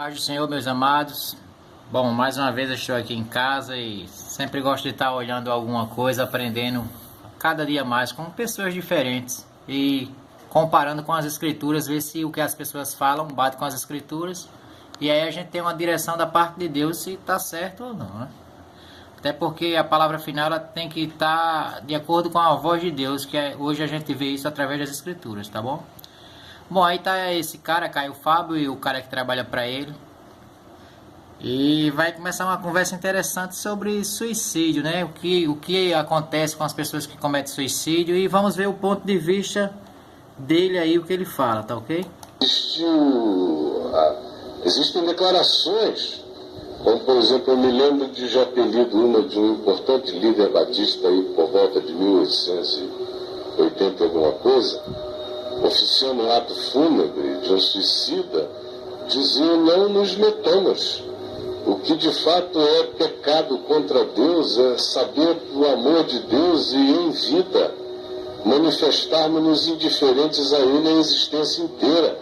Paz do Senhor, meus amados. Bom, mais uma vez eu estou aqui em casa e sempre gosto de estar olhando alguma coisa, aprendendo cada dia mais com pessoas diferentes e comparando com as escrituras, ver se o que as pessoas falam bate com as escrituras, e aí a gente tem uma direção da parte de Deus se está certo ou não, né? Até porque a palavra final ela tem que estar de acordo com a voz de Deus, que hoje a gente vê isso através das escrituras, tá bom? Bom, aí tá esse cara, Caio Fábio, e o cara que trabalha para ele. E vai começar uma conversa interessante sobre suicídio, né? O que acontece com as pessoas que cometem suicídio, e vamos ver o ponto de vista dele aí, o que ele fala, tá ok? Existem declarações, como por exemplo, eu me lembro de já ter lido uma de um importante líder batista aí por volta de 1880 alguma coisa, oficiando um ato fúnebre de um suicida, dizia: não nos metamos. O que de fato é pecado contra Deus é saber do amor de Deus e em vida manifestarmos-nos indiferentes a Ele a existência inteira,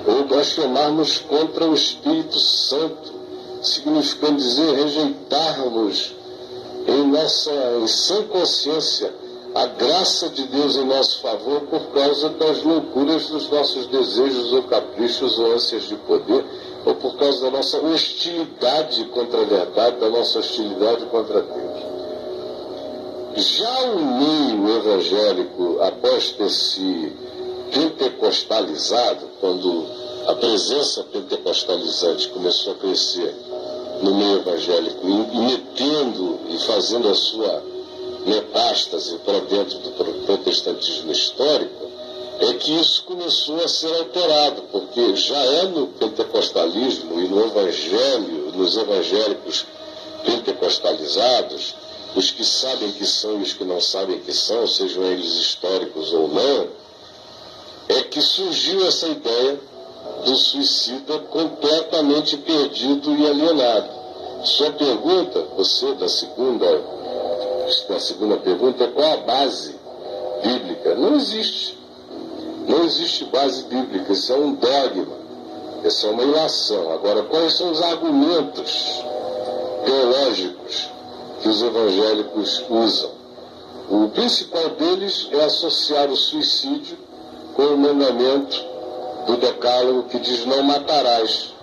ou blasfemarmos contra o Espírito Santo, significando dizer rejeitarmos em sã consciência a graça de Deus em nosso favor por causa das loucuras dos nossos desejos ou caprichos ou ânsias de poder, ou por causa da nossa hostilidade contra a verdade, da nossa hostilidade contra Deus. Já o meio evangélico, após ter se pentecostalizado, quando a presença pentecostalizante começou a crescer no meio evangélico, e metendo e fazendo a sua metástase para dentro do protestantismo histórico, é que isso começou a ser alterado, porque já é no pentecostalismo e no evangelho, nos evangélicos pentecostalizados, os que sabem que são e os que não sabem que são, sejam eles históricos ou não, é que surgiu essa ideia do suicida completamente perdido e alienado. Sua pergunta, você da segunda pergunta, é qual a base bíblica? Não existe. Não existe base bíblica, isso é um dogma, isso é uma ilação. Agora, quais são os argumentos teológicos que os evangélicos usam? O principal deles é associar o suicídio com o mandamento do decálogo que diz: não matarás.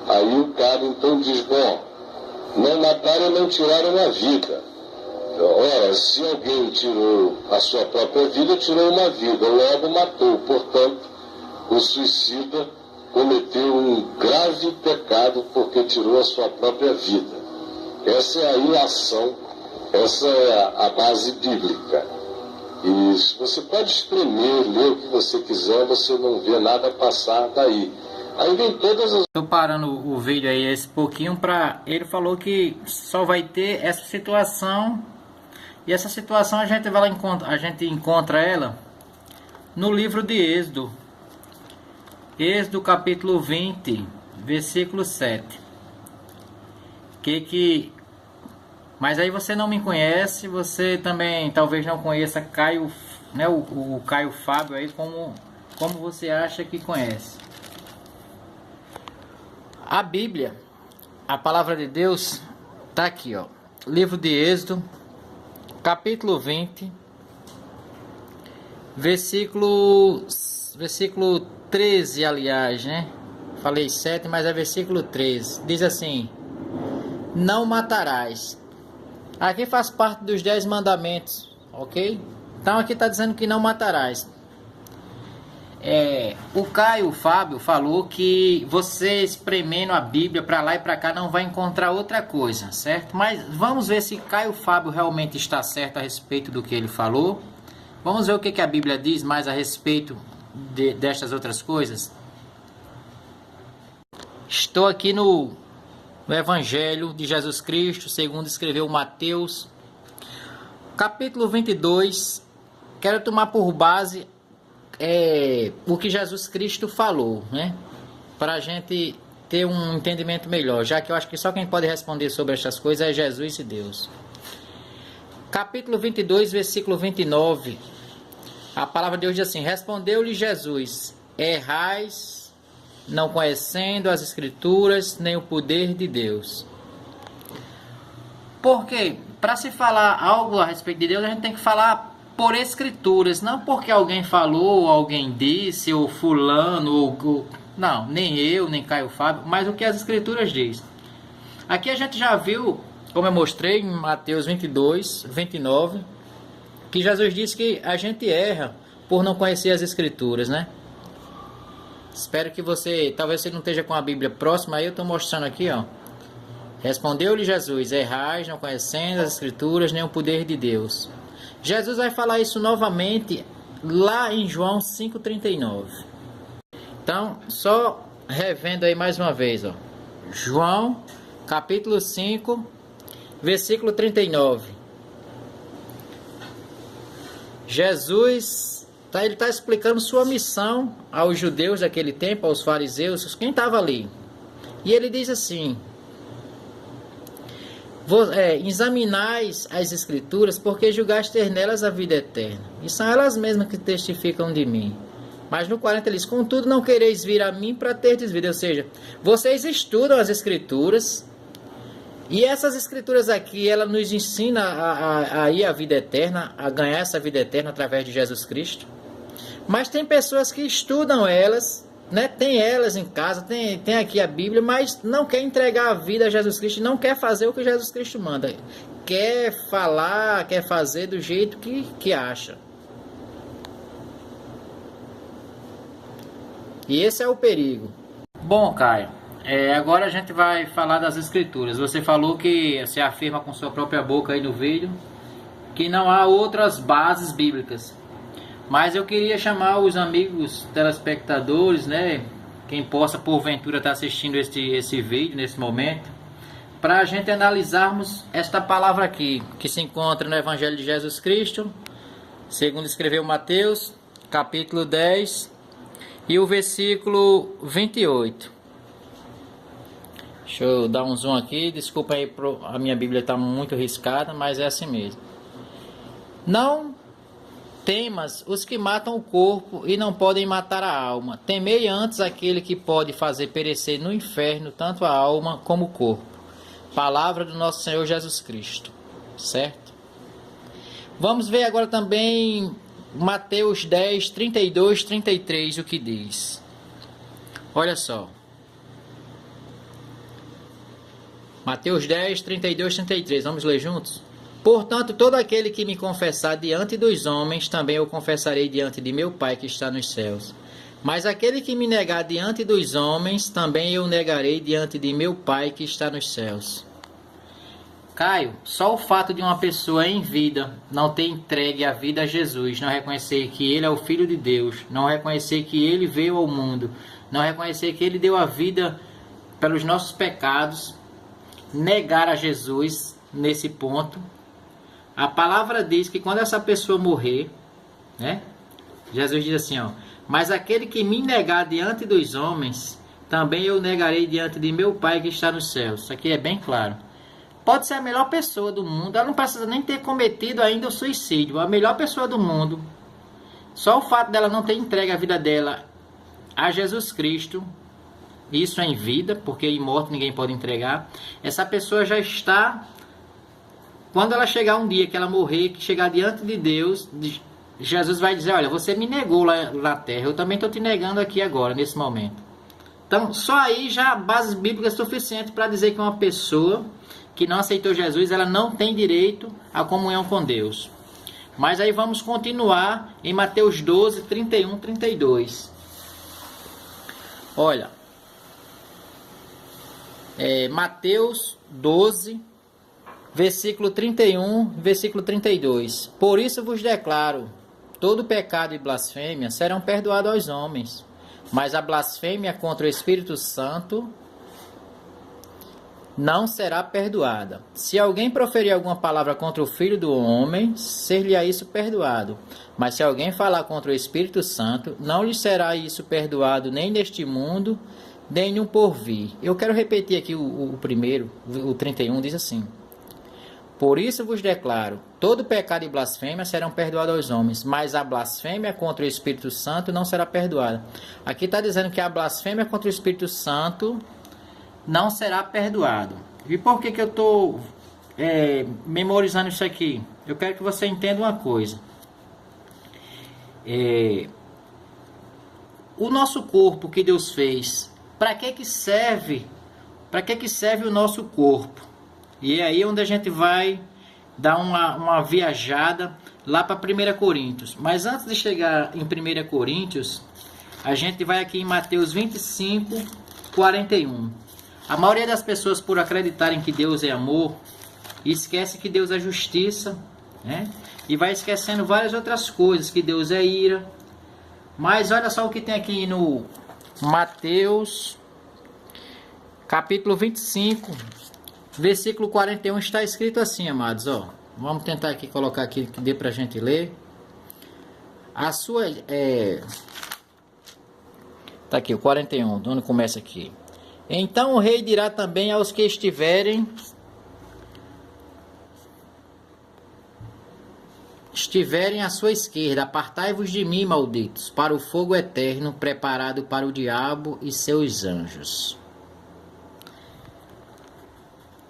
Aí o cara então diz: bom, não matar é não tirar uma vida. Ora, se alguém tirou a sua própria vida, tirou uma vida, logo matou. Portanto, o suicida cometeu um grave pecado porque tirou a sua própria vida. Essa é a ilação, essa é a base bíblica. E você pode espremer, ler o que você quiser, você não vê nada passar daí. Aí vem todas as... Tô parando o vídeo aí esse pouquinho para... Ele falou que só vai ter essa situação, e essa situação a gente encontra ela no livro de Êxodo. Êxodo capítulo 20, versículo 7. Mas aí você não me conhece, você também talvez não conheça Caio, né, o Caio Fábio aí, como você acha que conhece. A Bíblia, a palavra de Deus, tá aqui, ó. Livro de Êxodo, capítulo 20, versículo 13, aliás, né? Falei 7, mas é versículo 13. Diz assim: não matarás. Aqui faz parte dos 10 mandamentos, ok? Então aqui está dizendo que não matarás. O Caio Fábio falou que você espremendo a Bíblia para lá e para cá não vai encontrar outra coisa, certo? Mas vamos ver se Caio Fábio realmente está certo a respeito do que ele falou. Vamos ver o que a Bíblia diz mais a respeito destas outras coisas. Estou aqui no Evangelho de Jesus Cristo, segundo escreveu Mateus, capítulo 22. Quero tomar por base o que Jesus Cristo falou, né? Para a gente ter um entendimento melhor, já que eu acho que só quem pode responder sobre estas coisas é Jesus e Deus. Capítulo 22, versículo 29. A palavra de Deus diz assim: respondeu-lhe Jesus: errais não conhecendo as Escrituras nem o poder de Deus. Porque para se falar algo a respeito de Deus, a gente tem que falar por Escrituras, não porque alguém falou, ou alguém disse, ou fulano, ou não, nem eu, nem Caio Fábio, mas o que as Escrituras dizem. Aqui a gente já viu, como eu mostrei em Mateus 22, 29, que Jesus disse que a gente erra por não conhecer as Escrituras, né? Espero que você, talvez você não esteja com a Bíblia próxima, aí eu estou mostrando aqui, ó. Respondeu-lhe Jesus: errais, não conhecendo as Escrituras, nem o poder de Deus. Jesus vai falar isso novamente lá em João 5,39. Então, só revendo aí mais uma vez, ó. João, capítulo 5, versículo 39. Jesus, ele está explicando sua missão aos judeus daquele tempo, aos fariseus, quem estava ali. E ele diz assim: examinais as Escrituras, porque julgaste ter nelas a vida eterna, e são elas mesmas que testificam de mim. Mas no 40 ele diz: contudo não quereis vir a mim para terdes vida. Ou seja, vocês estudam as Escrituras, e essas Escrituras aqui, ela nos ensina a ir à vida eterna, a ganhar essa vida eterna através de Jesus Cristo. Mas tem pessoas que estudam elas, né? Tem elas em casa, tem aqui a Bíblia, mas não quer entregar a vida a Jesus Cristo, não quer fazer o que Jesus Cristo manda. Quer falar, quer fazer do jeito que acha. E esse é o perigo. Bom, Caio, agora a gente vai falar das Escrituras. Você falou que você afirma com sua própria boca aí no vídeo que não há outras bases bíblicas. Mas eu queria chamar os amigos telespectadores, né, quem possa porventura estar assistindo esse vídeo nesse momento, para a gente analisarmos esta palavra aqui, que se encontra no Evangelho de Jesus Cristo, segundo escreveu Mateus, capítulo 10, e o versículo 28. Deixa eu dar um zoom aqui, desculpa aí, a minha Bíblia está muito riscada, mas é assim mesmo. Não temas os que matam o corpo e não podem matar a alma. Temei antes aquele que pode fazer perecer no inferno tanto a alma como o corpo. Palavra do nosso Senhor Jesus Cristo. Certo? Vamos ver agora também Mateus 10, 32, 33, o que diz. Olha só. Mateus 10, 32, 33. Vamos ler juntos? Portanto, todo aquele que me confessar diante dos homens, também eu confessarei diante de meu Pai que está nos céus. Mas aquele que me negar diante dos homens, também eu negarei diante de meu Pai que está nos céus. Caio, só o fato de uma pessoa em vida não ter entregue a vida a Jesus, não reconhecer que Ele é o Filho de Deus, não reconhecer que Ele veio ao mundo, não reconhecer que Ele deu a vida pelos nossos pecados, negar a Jesus nesse ponto. A palavra diz que quando essa pessoa morrer, né? Jesus diz assim, ó: mas aquele que me negar diante dos homens, também eu negarei diante de meu Pai que está nos céus. Isso aqui é bem claro. Pode ser a melhor pessoa do mundo, ela não precisa nem ter cometido ainda o suicídio. A melhor pessoa do mundo, só o fato dela não ter entregue a vida dela a Jesus Cristo, isso é em vida, porque em morte ninguém pode entregar, essa pessoa já está... Quando ela chegar um dia que ela morrer, que chegar diante de Deus, Jesus vai dizer: olha, você me negou lá na terra, eu também estou te negando aqui agora, nesse momento. Então, só aí já bases bíblicas suficientes para dizer que uma pessoa que não aceitou Jesus, ela não tem direito à comunhão com Deus. Mas aí vamos continuar em Mateus 12, 31, 32. Olha, Mateus 12, versículo 31, versículo 32. Por isso vos declaro, todo pecado e blasfêmia serão perdoados aos homens, mas a blasfêmia contra o Espírito Santo não será perdoada. Se alguém proferir alguma palavra contra o Filho do Homem, ser-lhe-á isso perdoado. Mas se alguém falar contra o Espírito Santo, não lhe será isso perdoado nem neste mundo, nem no porvir. Eu quero repetir aqui o primeiro, o 31, diz assim: Por isso vos declaro, todo pecado e blasfêmia serão perdoados aos homens, mas a blasfêmia contra o Espírito Santo não será perdoada. Aqui está dizendo que a blasfêmia contra o Espírito Santo não será perdoado. E por que eu estou memorizando isso aqui? Eu quero que você entenda uma coisa. O nosso corpo que Deus fez, para que serve? Para que serve o nosso corpo? E é aí onde a gente vai dar uma viajada lá para 1 Coríntios. Mas antes de chegar em 1 Coríntios, a gente vai aqui em Mateus 25, 41. A maioria das pessoas, por acreditarem que Deus é amor, esquece que Deus é justiça, né? E vai esquecendo várias outras coisas, que Deus é ira. Mas olha só o que tem aqui no Mateus, capítulo 25, versículo 41, está escrito assim, amados, ó. Vamos tentar aqui colocar aqui que dê pra gente ler. A sua tá aqui o 41, onde começa aqui. Então o rei dirá também aos que estiverem à sua esquerda: apartai-vos de mim, malditos, para o fogo eterno preparado para o diabo e seus anjos.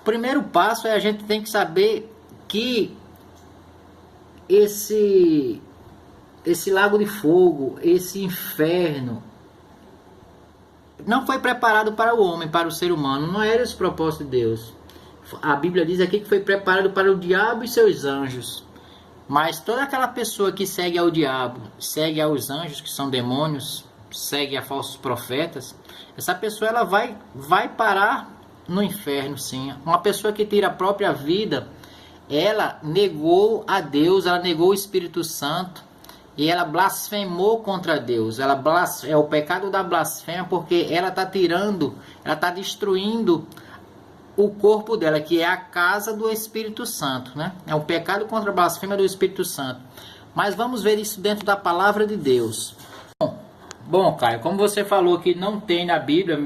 O primeiro passo é a gente tem que saber que esse lago de fogo, esse inferno, não foi preparado para o homem, para o ser humano. Não era esse o propósito de Deus. A Bíblia diz aqui que foi preparado para o diabo e seus anjos. Mas toda aquela pessoa que segue ao diabo, segue aos anjos, que são demônios, segue a falsos profetas, essa pessoa ela vai parar no inferno, sim. Uma pessoa que tira a própria vida, ela negou a Deus, ela negou o Espírito Santo e ela blasfemou contra Deus. É o pecado da blasfêmia, porque ela está destruindo o corpo dela, que é a casa do Espírito Santo, né? É um pecado contra a blasfêmia do Espírito Santo. Mas vamos ver isso dentro da palavra de Deus. Bom, Caio, como você falou que não tem na Bíblia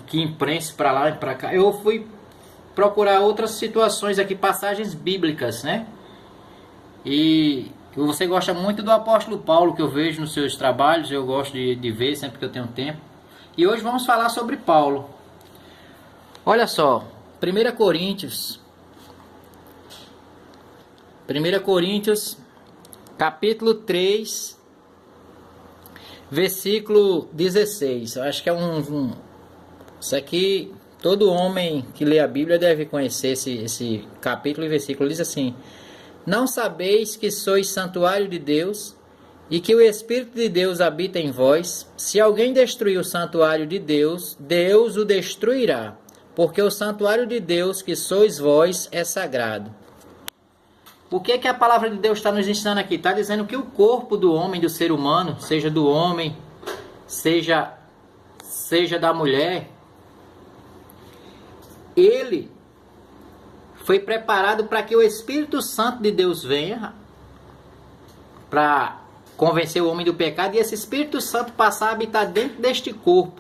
que imprense para lá e para cá, eu fui procurar outras situações aqui, passagens bíblicas, né? E você gosta muito do apóstolo Paulo, que eu vejo nos seus trabalhos, eu gosto de ver sempre que eu tenho tempo. E hoje vamos falar sobre Paulo. Olha só, 1 Coríntios, capítulo 3, versículo 16. Eu acho que é isso aqui, todo homem que lê a Bíblia deve conhecer esse capítulo e versículo. Diz assim: não sabeis que sois santuário de Deus e que o Espírito de Deus habita em vós? Se alguém destruir o santuário de Deus, Deus o destruirá. Porque o santuário de Deus, que sois vós, é sagrado. O que a palavra de Deus está nos ensinando aqui? Está dizendo que o corpo do homem, do ser humano, seja do homem, seja da mulher, ele foi preparado para que o Espírito Santo de Deus venha para convencer o homem do pecado, e esse Espírito Santo passar a habitar dentro deste corpo,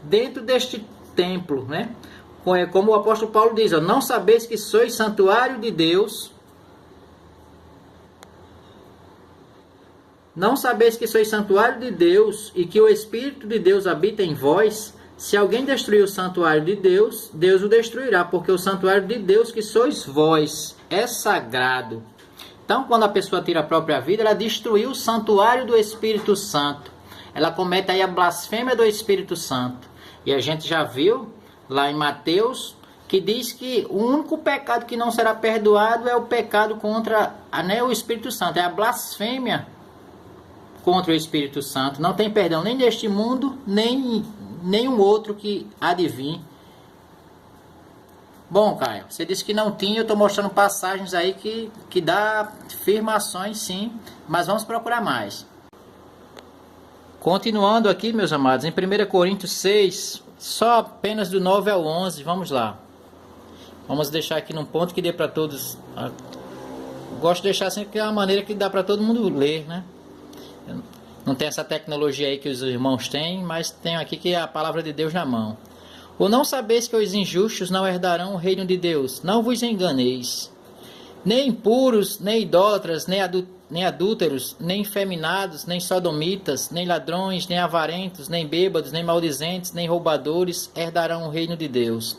dentro deste templo, né? Como o apóstolo Paulo diz, ó, não sabeis que sois santuário de Deus? Não sabeis que sois santuário de Deus e que o Espírito de Deus habita em vós? Se alguém destruir o santuário de Deus, Deus o destruirá, porque o santuário de Deus, que sois vós, é sagrado. Então, quando a pessoa tira a própria vida, ela destruiu o santuário do Espírito Santo. Ela comete aí a blasfêmia do Espírito Santo. E a gente já viu lá em Mateus, que diz que o único pecado que não será perdoado é o pecado contra o Espírito Santo, é a blasfêmia contra o Espírito Santo. Não tem perdão nem deste mundo, nem nenhum outro que há de vir. Bom, Caio, você disse que não tinha, eu estou mostrando passagens aí que dá afirmações, sim, mas vamos procurar mais. Continuando aqui, meus amados, em 1 Coríntios 6, só apenas do 9 ao 11, vamos lá. Vamos deixar aqui num ponto que dê para todos. Gosto de deixar assim, que é uma maneira que dá para todo mundo ler, né? Não tem essa tecnologia aí que os irmãos têm, mas tenho aqui que é a palavra de Deus na mão. Ou não sabeis que os injustos não herdarão o reino de Deus? Não vos enganeis. nem impuros, nem idólatras, nem adúlteros, nem efeminados, nem sodomitas, nem ladrões, nem avarentos, nem bêbados, nem maldizentes, nem roubadores herdarão o reino de Deus.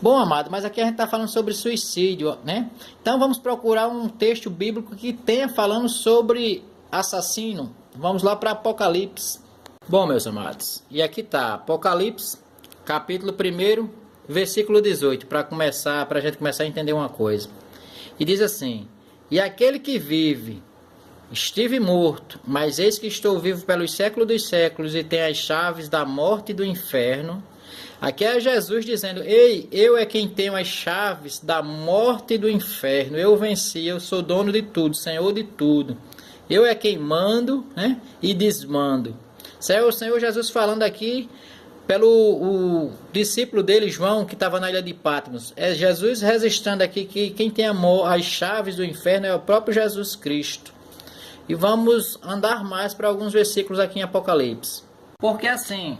Bom, amado, mas aqui a gente está falando sobre suicídio, né? Então vamos procurar um texto bíblico que tenha falando sobre assassino. Vamos lá para Apocalipse. Bom, meus amados, e aqui está Apocalipse, capítulo 1, versículo 18, para a gente começar a entender uma coisa. E diz assim: e aquele que vive, estive morto, mas eis que estou vivo pelos séculos dos séculos e tenho as chaves da morte e do inferno. Aqui é Jesus dizendo: ei, eu é quem tenho as chaves da morte e do inferno. Eu venci, eu sou dono de tudo, Senhor de tudo. Eu é quem mando, né, e desmando. O Senhor Jesus falando aqui pelo o discípulo dele, João, que estava na ilha de Patmos. É Jesus registrando aqui que quem tem as chaves do inferno é o próprio Jesus Cristo. E vamos andar mais para alguns versículos aqui em Apocalipse. Porque assim,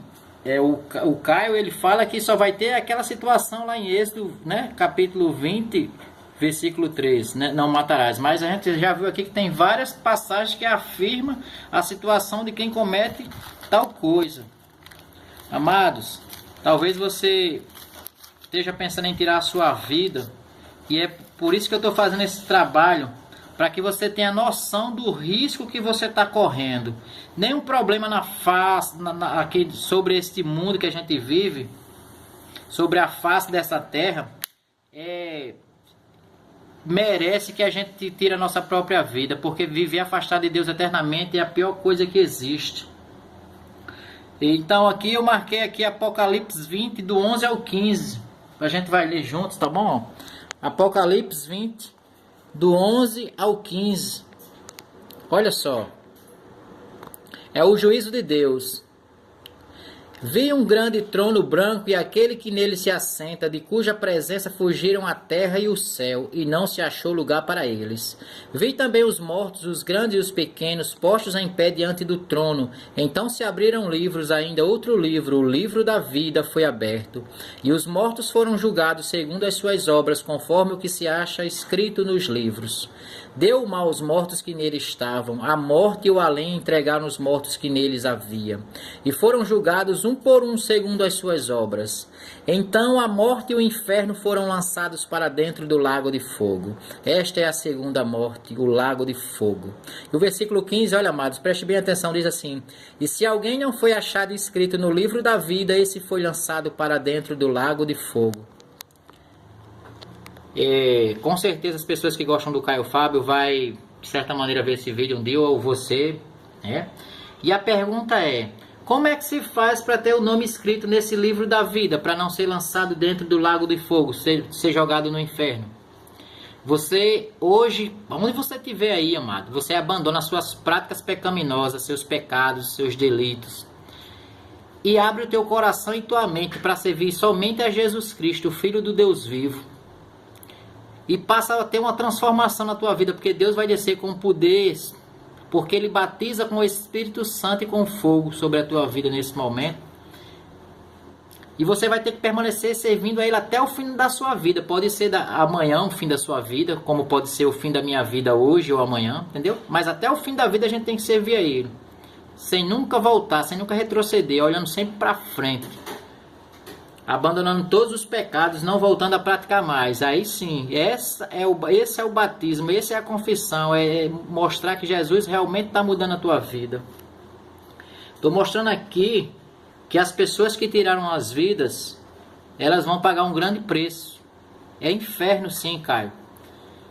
o Caio ele fala que só vai ter aquela situação lá em Êxodo, né, capítulo 20, versículo 3, né, não matarás. Mas a gente já viu aqui que tem várias passagens que afirmam a situação de quem comete tal coisa. Amados, talvez você esteja pensando em tirar a sua vida, e é por isso que eu estou fazendo esse trabalho, para que você tenha noção do risco que você está correndo. Nenhum problema na face, aqui, sobre este mundo que a gente vive, sobre a face dessa terra, merece que a gente tire a nossa própria vida, porque viver afastado de Deus eternamente é a pior coisa que existe. Então aqui eu marquei aqui Apocalipse 20, do 11 ao 15. A gente vai ler juntos, tá bom? Apocalipse 20, do 11 ao 15. Olha só. É o juízo de Deus. Vi um grande trono branco e aquele que nele se assenta, de cuja presença fugiram a terra e o céu, e não se achou lugar para eles. Vi também os mortos, os grandes e os pequenos, postos em pé diante do trono. Então se abriram livros, ainda outro livro, o livro da vida foi aberto. E os mortos foram julgados segundo as suas obras, conforme o que se acha escrito nos livros. Deu o mal aos mortos que nele estavam, a morte e o além entregaram os mortos que neles havia, e foram julgados um por um segundo as suas obras. Então a morte e o inferno foram lançados para dentro do lago de fogo. Esta é a segunda morte, o lago de fogo. E o versículo 15, olha, amados, preste bem atenção, diz assim: e se alguém não foi achado escrito no livro da vida, esse foi lançado para dentro do lago de fogo. Com certeza as pessoas que gostam do Caio Fábio vai de certa maneira ver esse vídeo um dia, ou você, né? E a pergunta é: como é que se faz para ter o nome escrito nesse livro da vida, para não ser lançado dentro do lago de fogo, ser jogado no inferno? Você hoje, onde você estiver aí, amado, você abandona suas práticas pecaminosas, seus pecados, seus delitos, e abre o teu coração e tua mente para servir somente a Jesus Cristo, o Filho do Deus vivo. E passa a ter uma transformação na tua vida, porque Deus vai descer com poder, porque Ele batiza com o Espírito Santo e com fogo sobre a tua vida nesse momento. E você vai ter que permanecer servindo a Ele até o fim da sua vida. Pode ser amanhã o fim da sua vida, como pode ser o fim da minha vida hoje ou amanhã, entendeu? Mas até o fim da vida a gente tem que servir a Ele, sem nunca voltar, sem nunca retroceder, olhando sempre para frente, abandonando todos os pecados, não voltando a praticar mais. Aí sim, esse é o batismo, essa é a confissão, é mostrar que Jesus realmente está mudando a tua vida. Estou mostrando aqui que as pessoas que tiraram as vidas, elas vão pagar um grande preço. É inferno sim, Caio.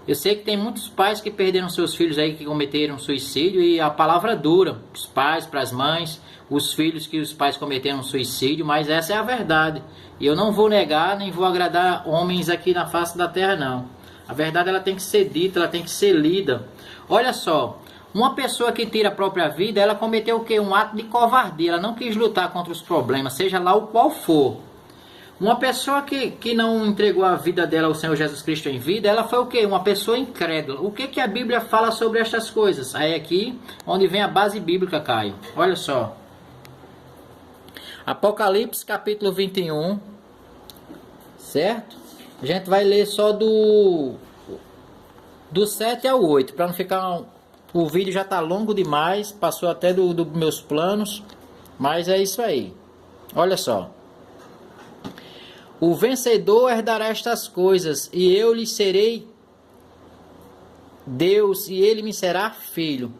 Eu sei que tem muitos pais que perderam seus filhos aí, que cometeram suicídio, e a palavra dura, os pais, para as mães, os filhos que os pais cometeram suicídio, mas essa é a verdade. E eu não vou negar, nem vou agradar homens aqui na face da terra, não. A verdade ela tem que ser dita, ela tem que ser lida. Olha só, uma pessoa que tira a própria vida, ela cometeu o quê? Um ato de covardia, ela não quis lutar contra os problemas, seja lá o qual for. Uma pessoa que não entregou a vida dela ao Senhor Jesus Cristo em vida, ela foi o quê? Uma pessoa incrédula. O que a Bíblia fala sobre estas coisas? Aí aqui, onde vem a base bíblica, Caio. Olha só. Apocalipse capítulo 21, certo? A gente vai ler só do Do 7 ao 8, para não ficar... O vídeo já tá longo demais, passou até do meus planos, mas é isso aí. Olha só. O vencedor herdará estas coisas, e eu lhe serei Deus, e ele me será filho.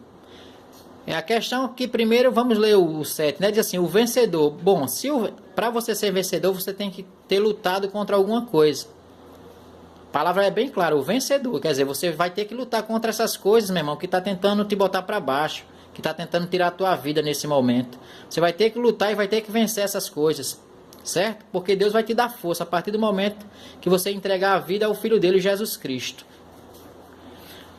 É a questão que primeiro vamos ler o 7, né? Diz assim, o vencedor. Bom, para você ser vencedor, você tem que ter lutado contra alguma coisa. A palavra é bem clara, o vencedor, quer dizer, você vai ter que lutar contra essas coisas, meu irmão, que está tentando te botar para baixo, que está tentando tirar a tua vida nesse momento. Você vai ter que lutar e vai ter que vencer essas coisas, certo? Porque Deus vai te dar força a partir do momento que você entregar a vida ao Filho dele, Jesus Cristo.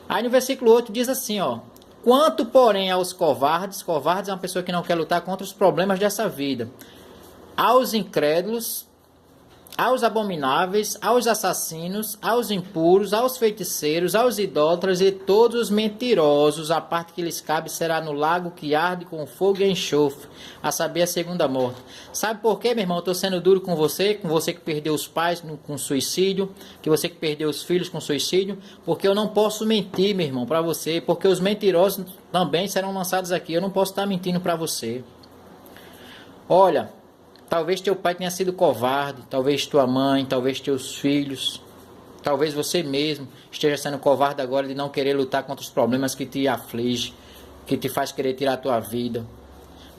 Aí no versículo 8 diz assim, ó: quanto, porém, aos covardes, covardes é uma pessoa que não quer lutar contra os problemas dessa vida, aos incrédulos, aos abomináveis, aos assassinos, aos impuros, aos feiticeiros, aos idólatras e todos os mentirosos, a parte que lhes cabe será no lago que arde com fogo e enxofre, a saber, a segunda morte. Sabe por quê, meu irmão? Eu estou sendo duro com você que perdeu os pais com suicídio, que você que perdeu os filhos com suicídio, porque eu não posso mentir, meu irmão, para você, porque os mentirosos também serão lançados aqui, eu não posso estar mentindo para você. Olha, talvez teu pai tenha sido covarde, talvez tua mãe, talvez teus filhos, talvez você mesmo esteja sendo covarde agora de não querer lutar contra os problemas que te afligem, que te faz querer tirar a tua vida.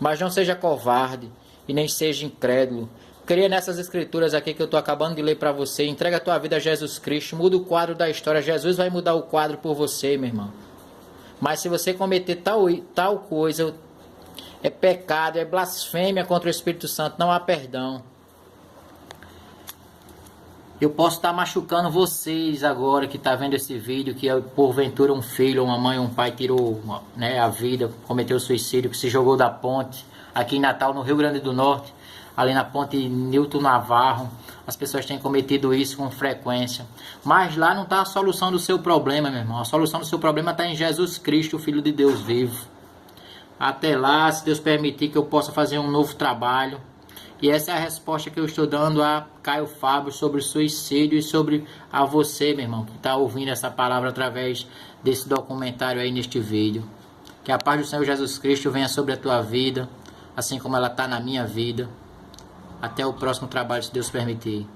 Mas não seja covarde e nem seja incrédulo. Creia nessas escrituras aqui que eu estou acabando de ler para você. Entrega a tua vida a Jesus Cristo, muda o quadro da história. Jesus vai mudar o quadro por você, meu irmão. Mas se você cometer tal coisa... é pecado, é blasfêmia contra o Espírito Santo, não há perdão. Eu posso estar machucando vocês agora que está vendo esse vídeo, que porventura um filho, uma mãe, um pai tirou, né, a vida, cometeu suicídio, que se jogou da ponte, aqui em Natal, no Rio Grande do Norte, ali na ponte Newton Navarro. As pessoas têm cometido isso com frequência. Mas lá não está a solução do seu problema, meu irmão. A solução do seu problema está em Jesus Cristo, o Filho de Deus vivo. Até lá, se Deus permitir que eu possa fazer um novo trabalho. E essa é a resposta que eu estou dando a Caio Fábio sobre o suicídio e sobre a você, meu irmão, que está ouvindo essa palavra através desse documentário aí neste vídeo. Que a paz do Senhor Jesus Cristo venha sobre a tua vida, assim como ela está na minha vida. Até o próximo trabalho, se Deus permitir.